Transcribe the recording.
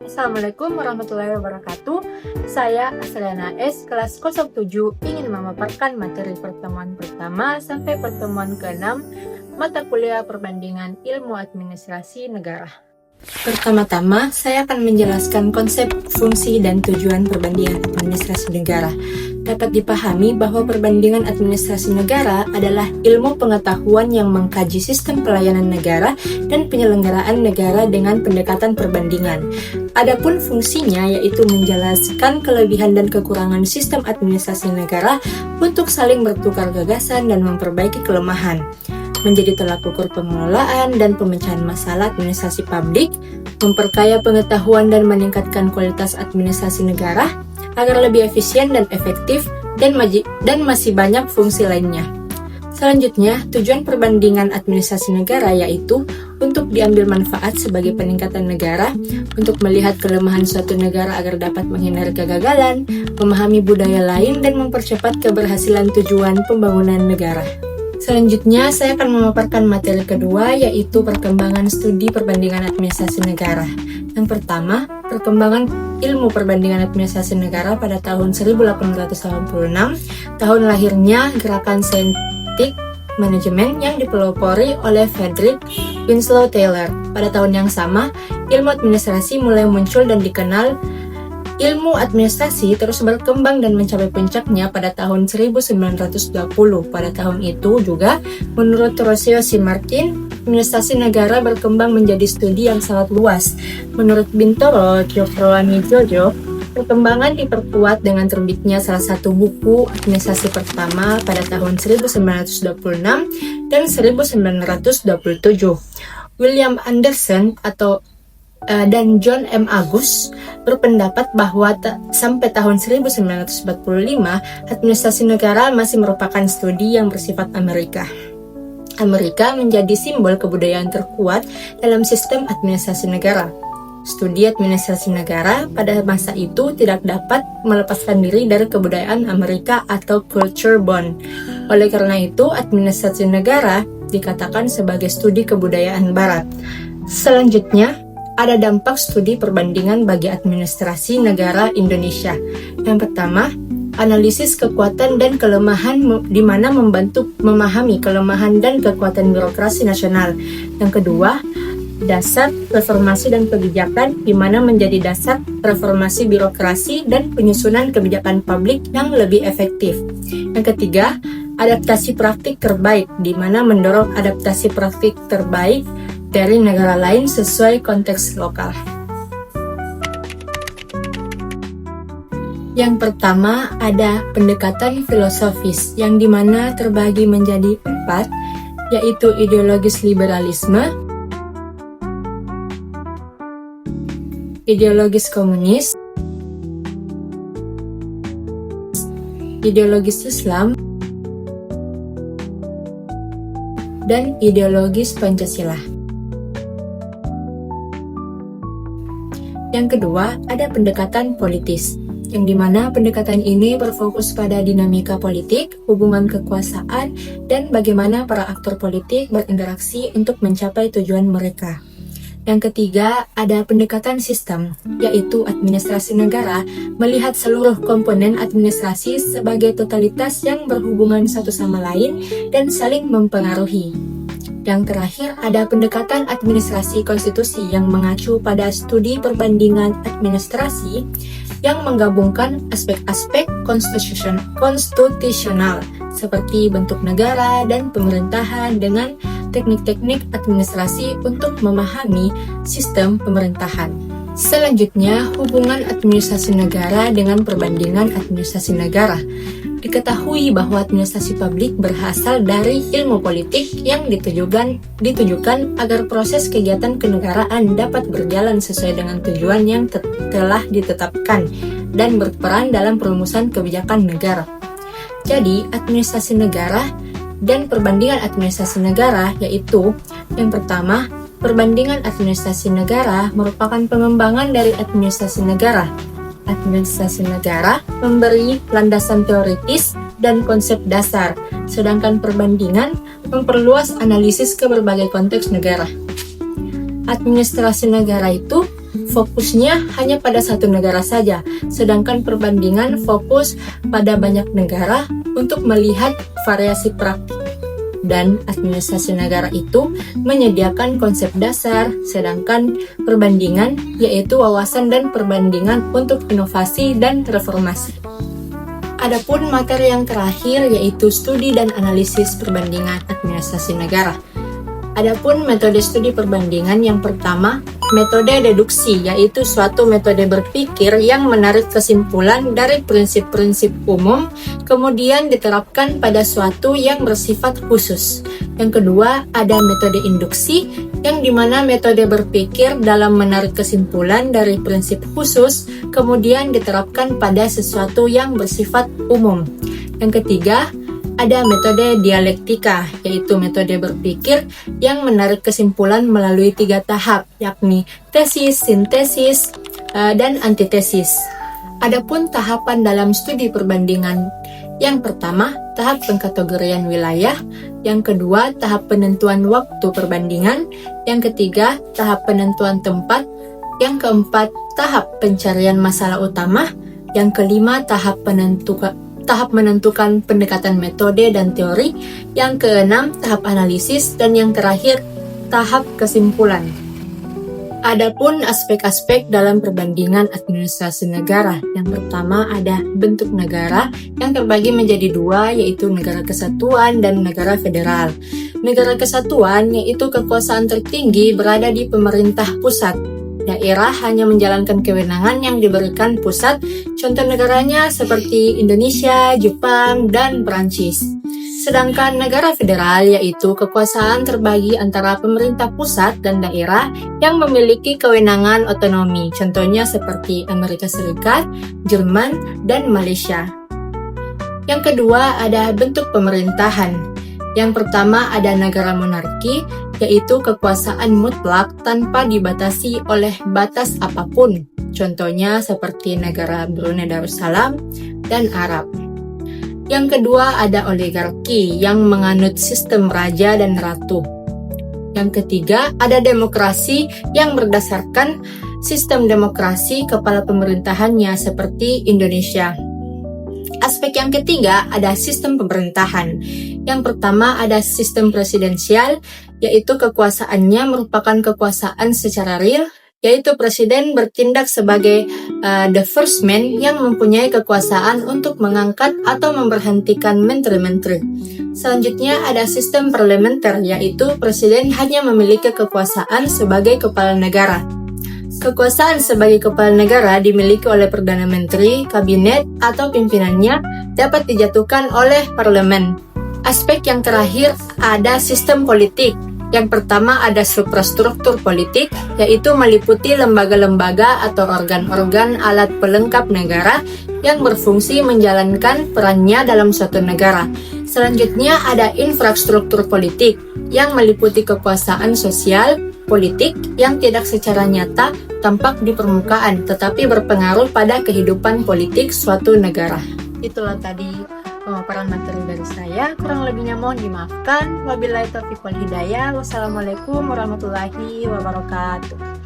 Assalamualaikum warahmatullahi wabarakatuh. Saya Asliana S, kelas 07, ingin memaparkan materi pertemuan pertama sampai pertemuan ke-6 mata kuliah perbandingan ilmu administrasi negara. Pertama-tama, saya akan menjelaskan konsep, fungsi, dan tujuan perbandingan administrasi negara. Dapat dipahami bahwa perbandingan administrasi negara adalah ilmu pengetahuan yang mengkaji sistem pelayanan negara dan penyelenggaraan negara dengan pendekatan perbandingan. Adapun fungsinya yaitu menjelaskan kelebihan dan kekurangan sistem administrasi negara untuk saling bertukar gagasan dan memperbaiki kelemahan, menjadi tolak ukur pengelolaan dan pemecahan masalah administrasi publik, memperkaya pengetahuan dan meningkatkan kualitas administrasi negara agar lebih efisien dan efektif, dan masih banyak fungsi lainnya. Selanjutnya, tujuan perbandingan administrasi negara yaitu untuk diambil manfaat sebagai peningkatan negara, untuk melihat kelemahan suatu negara agar dapat menghindari kegagalan, memahami budaya lain, dan mempercepat keberhasilan tujuan pembangunan negara. Selanjutnya, saya akan memaparkan materi kedua, yaitu perkembangan studi perbandingan administrasi negara. Yang pertama, perkembangan ilmu perbandingan administrasi negara pada tahun 1886, tahun lahirnya gerakan Scientific Management yang dipelopori oleh Frederick Winslow Taylor. Pada tahun yang sama, ilmu administrasi mulai muncul dan dikenal. Ilmu administrasi terus berkembang dan mencapai puncaknya pada tahun 1920. Pada tahun itu juga, menurut Rocio C. Martin, administrasi negara berkembang menjadi studi yang sangat luas. Menurut Bintoro Giovanni Jojo, perkembangan diperkuat dengan terbitnya salah satu buku administrasi pertama pada tahun 1926 dan 1927. William Anderson dan John M. Agus berpendapat bahwa sampai tahun 1945, administrasi negara masih merupakan studi yang bersifat Amerika. Amerika menjadi simbol kebudayaan terkuat dalam sistem administrasi negara. Studi administrasi negara pada masa itu tidak dapat melepaskan diri dari kebudayaan Amerika atau culture bond. Oleh karena itu, administrasi negara dikatakan sebagai studi kebudayaan Barat. Selanjutnya, ada dampak studi perbandingan bagi administrasi negara Indonesia. Yang pertama, analisis kekuatan dan kelemahan di mana membantu memahami kelemahan dan kekuatan birokrasi nasional. Yang kedua, dasar reformasi dan kebijakan di mana menjadi dasar reformasi birokrasi dan penyusunan kebijakan publik yang lebih efektif. Yang ketiga, adaptasi praktik terbaik di mana mendorong adaptasi praktik terbaik dari negara lain sesuai konteks lokal. Yang pertama ada pendekatan filosofis yang dimana terbagi menjadi 4, yaitu ideologis liberalisme, ideologis komunis, ideologis Islam, dan ideologis Pancasila. Yang kedua, ada pendekatan politis, yang dimana pendekatan ini berfokus pada dinamika politik, hubungan kekuasaan, dan bagaimana para aktor politik berinteraksi untuk mencapai tujuan mereka. Yang ketiga, ada pendekatan sistem, yaitu administrasi negara melihat seluruh komponen administrasi sebagai totalitas yang berhubungan satu sama lain dan saling mempengaruhi. Yang terakhir, ada pendekatan administrasi konstitusi yang mengacu pada studi perbandingan administrasi yang menggabungkan aspek-aspek konstitusional seperti bentuk negara dan pemerintahan dengan teknik-teknik administrasi untuk memahami sistem pemerintahan. Selanjutnya, hubungan administrasi negara dengan perbandingan administrasi negara. Diketahui bahwa administrasi publik berasal dari ilmu politik yang ditujukan agar proses kegiatan kenegaraan dapat berjalan sesuai dengan tujuan yang telah ditetapkan dan berperan dalam perumusan kebijakan negara. Jadi, administrasi negara dan perbandingan administrasi negara yaitu yang pertama, perbandingan administrasi negara merupakan pengembangan dari administrasi negara. administrasi negara memberi landasan teoritis dan konsep dasar, sedangkan perbandingan memperluas analisis ke berbagai konteks negara. Administrasi negara itu fokusnya hanya pada satu negara saja, sedangkan perbandingan fokus pada banyak negara untuk melihat variasi praktik. Dan administrasi negara itu menyediakan konsep dasar, sedangkan perbandingan yaitu wawasan dan perbandingan untuk inovasi dan reformasi. Adapun materi yang terakhir yaitu studi dan analisis perbandingan administrasi negara. Adapun metode studi perbandingan yang pertama, metode deduksi, yaitu suatu metode berpikir yang menarik kesimpulan dari prinsip-prinsip umum, kemudian diterapkan pada suatu yang bersifat khusus. Yang kedua, ada metode induksi, yang dimana metode berpikir dalam menarik kesimpulan dari prinsip khusus, kemudian diterapkan pada sesuatu yang bersifat umum. Yang ketiga, ada metode dialektika, yaitu metode berpikir yang menarik kesimpulan melalui 3 tahap, yakni tesis, sintesis, dan antitesis. Adapun tahapan dalam studi perbandingan, yang pertama, tahap pengkategorian wilayah, yang kedua, tahap penentuan waktu perbandingan, yang ketiga, tahap penentuan tempat, yang keempat, tahap pencarian masalah utama, yang kelima, tahap menentukan pendekatan metode dan teori, yang keenam tahap analisis, dan yang terakhir tahap kesimpulan. Adapun aspek-aspek dalam perbandingan administrasi negara, yang pertama ada bentuk negara yang terbagi menjadi 2, yaitu negara kesatuan dan negara federal. Negara kesatuan yaitu kekuasaan tertinggi berada di pemerintah pusat. Daerah hanya menjalankan kewenangan yang diberikan pusat, contoh negaranya seperti Indonesia, Jepang, dan Perancis. Sedangkan negara federal yaitu kekuasaan terbagi antara pemerintah pusat dan daerah yang memiliki kewenangan otonomi, contohnya seperti Amerika Serikat, Jerman, dan Malaysia. Yang kedua ada bentuk pemerintahan. Yang pertama ada negara monarki, yaitu kekuasaan mutlak tanpa dibatasi oleh batas apapun. Contohnya seperti negara Brunei Darussalam dan Arab. Yang kedua ada oligarki yang menganut sistem raja dan ratu. Yang ketiga ada demokrasi yang berdasarkan sistem demokrasi kepala pemerintahannya seperti Indonesia. Aspek yang ketiga ada sistem pemerintahan. Yang pertama ada sistem presidensial, yaitu kekuasaannya merupakan kekuasaan secara real, yaitu presiden bertindak sebagai the first man yang mempunyai kekuasaan untuk mengangkat atau memberhentikan menteri-menteri. Selanjutnya ada sistem parlementer, yaitu presiden hanya memiliki kekuasaan sebagai kepala negara. Kekuasaan sebagai kepala negara dimiliki oleh Perdana Menteri, Kabinet, atau pimpinannya dapat dijatuhkan oleh parlemen. Aspek yang terakhir ada sistem politik. Yang pertama ada suprastruktur politik, yaitu meliputi lembaga-lembaga atau organ-organ alat pelengkap negara yang berfungsi menjalankan perannya dalam suatu negara. Selanjutnya ada infrastruktur politik, yang meliputi kekuasaan sosial, politik yang tidak secara nyata tampak di permukaan, tetapi berpengaruh pada kehidupan politik suatu negara. Itulah tadi pemaparan materi dari saya. Kurang lebihnya mohon dimaafkan. Wabillahi taufiq wal hidayah. Wassalamualaikum warahmatullahi wabarakatuh.